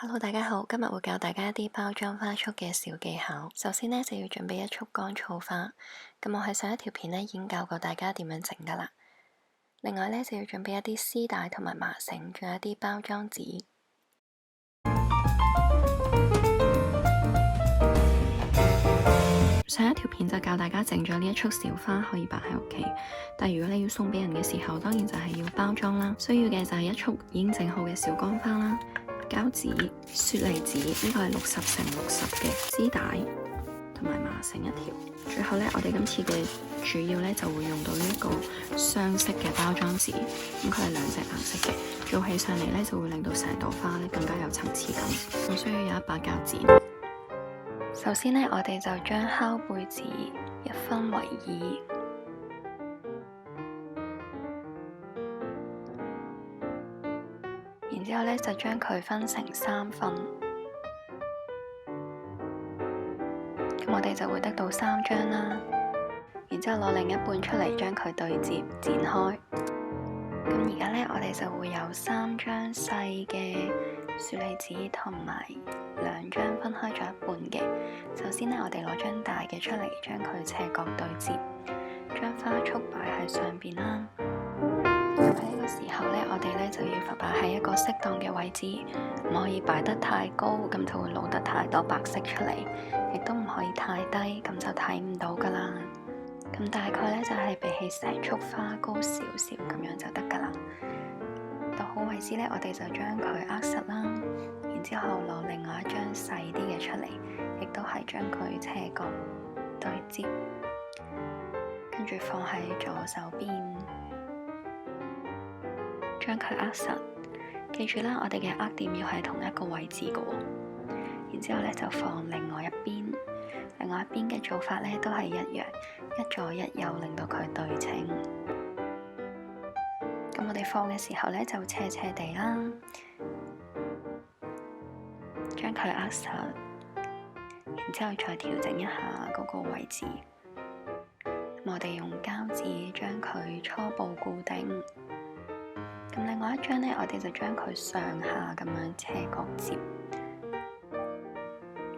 Hello，大家好，今日會教大家一啲包裝花束嘅小技巧。首先呢，就要準備一束乾燥花，咁我喺上一條片呢已經教過大家點樣整噶啦。另外呢，就要準備一啲絲帶同埋麻繩，仲有一啲包裝紙。上一條片就教大家整咗呢一束小花可以擺喺屋企，但係如果你要送俾人嘅時候，當然就係要包裝啦。需要嘅就係一束已經整好嘅小乾花啦。膠紙、雪梨紙呢個係60×60嘅絲帶，同埋麻繩一條。最後呢，我哋今次嘅主要呢就會用到呢一個雙色嘅包裝紙，咁佢係2隻顏色嘅，做起上嚟呢就會令到成朵花呢更加有層次感。我需要有一把鉸剪。首先呢，我哋就將拷貝紙一分為2。然之後呢，就將佢分成3份，咁我哋就會得到3張啦。然之後攞另一半出嚟，將佢對接剪開。咁而家呢，我哋就會有3張細嘅雪梨紙同埋2張分開咗一半嘅。首先呢，我哋攞張大嘅出嚟，將佢斜角對接，將花束擺喺上邊啦。喺呢個時候呢，我哋呢就要擺喺一個適當嘅位置，唔可以擺得太高，咁就會露得太多白色出嚟，亦都唔可以太低，咁就睇唔到噶啦。咁大概呢，就係比起成束花高少少咁樣就得噶啦。到好位置呢，我哋就將佢握實啦，然之後攞另外一張細啲嘅出嚟，亦都係將佢斜角對接，跟住放喺左手邊。將佢握實，記住啦，我哋嘅握點要係同一個位置嘅。然之後呢，就放另外一邊，另外一邊嘅做法呢都係一樣，一左一右令到佢對稱。咁我哋放嘅時候呢，就斜斜地啦，將佢握實，然之後再調整一下嗰個位置。咁我哋用膠紙將佢初步固定。咁另外一張呢，我哋就將佢上下咁樣斜角接。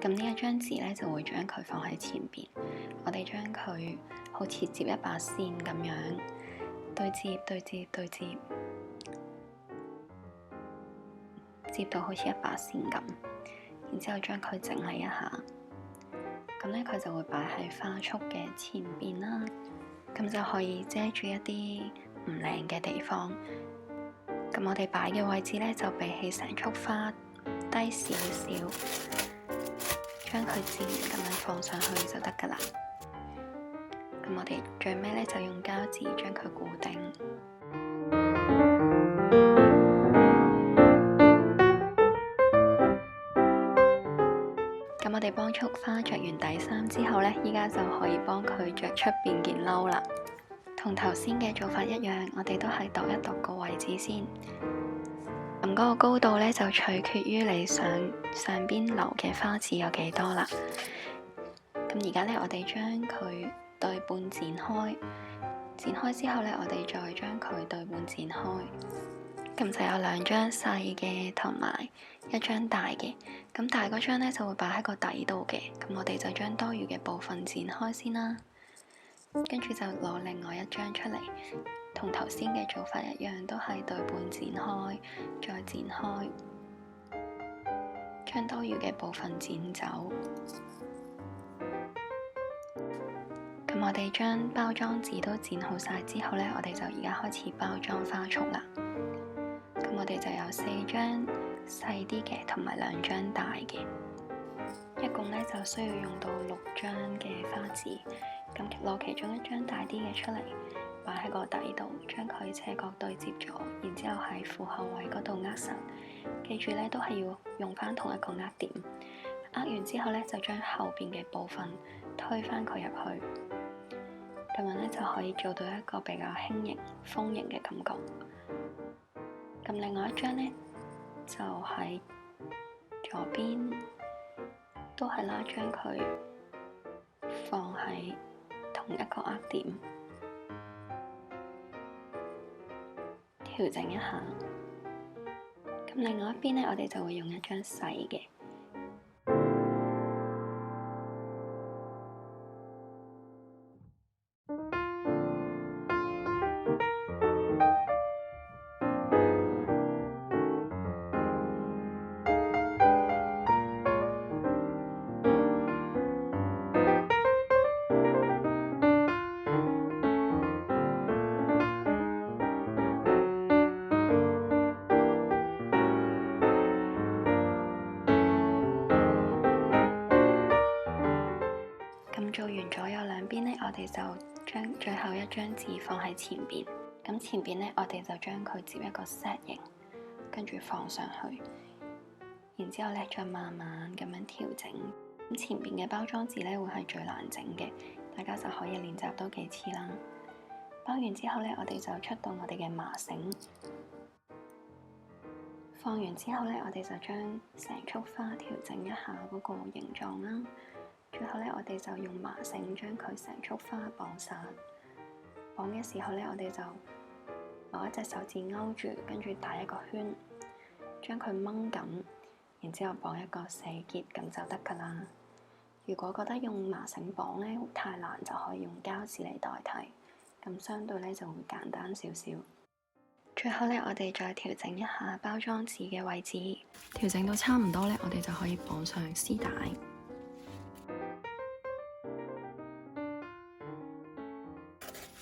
咁呢一張紙呢，就會將佢放喺前邊，我哋將佢好似接一把線咁樣對接對接對接，接到好似一把線咁，然之後將佢整理一下。咁呢，佢就會擺喺花束嘅前邊啦，咁就可以遮住一啲唔靚嘅地方。咁我哋擺嘅位置呢，就比起成束花低少少，將佢自然咁樣放上去就得噶啦。咁我哋最尾呢，就用膠紙將佢固定。咁我哋幫束花着完底衫之後呢，依家就可以幫佢着出邊件褸啦。同頭先嘅做法一樣，我哋都係度一度個位置先。咁嗰個高度呢，就取決於你上邊留嘅花刺有幾多啦。咁而家呢，我哋將佢對半剪開，剪開之後呢，我哋再將佢對半剪開。咁就有2張細嘅同埋1張大嘅。咁大嗰張呢，就會擺喺個底度嘅。咁我哋就將多餘嘅部分剪開先啦。跟住就攞另外1張出嚟，同頭先嘅做法一樣，都係對半剪開，再剪開，將多餘嘅部分剪走。咁我哋將包裝紙都剪好晒之後呢，我哋就而家開始包裝花束啦。咁我哋就有4張細啲嘅，同埋2張大嘅，一共呢就需要用到6張嘅花紙。咁攞其中1張大啲嘅出嚟，擺喺個底度，將佢斜角對接咗，然之後喺虎口位嗰度握實。記住呢，都係要用翻同一個握點。握完之後呢，就將後邊嘅部分推返佢入去，咁樣呢，就可以做到一個比較輕盈、豐盈嘅感覺。咁另外1張呢，就喺左邊，都係啦，將佢放喺同一個握點，調整一下，咁另外一邊呢，我哋就會用一張細嘅。咁做完左右兩邊呢，我哋就將最後一張紙放喺前邊。咁前邊呢，我哋就將佢接一個 Z 形，跟住放上去。然之後呢，再慢慢咁樣調整。咁前邊嘅包裝紙呢，會係最難整嘅，大家就可以練習多幾次啦。包完之後呢，我哋就出到我哋嘅麻繩。放完之後呢，我哋就將成束花調整一下嗰個形狀啦。最後呢，我哋就用麻繩將佢成束花綁實。綁嘅時候呢，我哋就攞一隻手指勾住，跟住打一個圈，將佢掹緊，然之後綁一個死結，咁就得㗎啦。如果覺得用麻繩綁呢太難，就可以用膠紙嚟代替，咁相對呢就會簡單少少。最後呢，我哋再調整一下包裝紙嘅位置，調整到差唔多呢，我哋就可以綁上絲帶。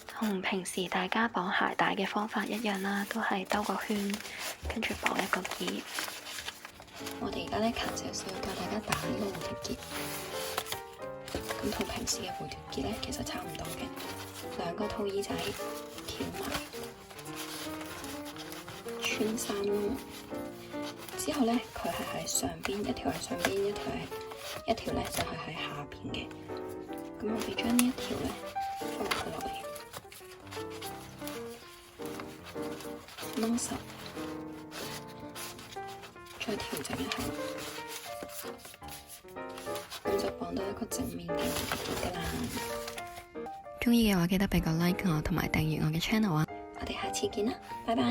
同平時大家綁鞋帶嘅方法一樣啦，都係兜個圈，跟住綁一個結。我哋而家呢，近少少教大家打呢個蝴蝶結，咁同平時嘅蝴蝶結呢，其實差唔多嘅，兩個套耳仔翹埋，穿3窿，之後呢，佢係喺上邊，一條喺上邊，一條呢就係喺下邊嘅。咁我哋將呢一條呢放佢落嚟。掹實，再調整一下，咁就綁到一個正面嘅蝴蝶結㗎啦。鍾意嘅話記得俾個 like 我，同埋訂閱我嘅 channel啊！我哋下次見啦，拜拜。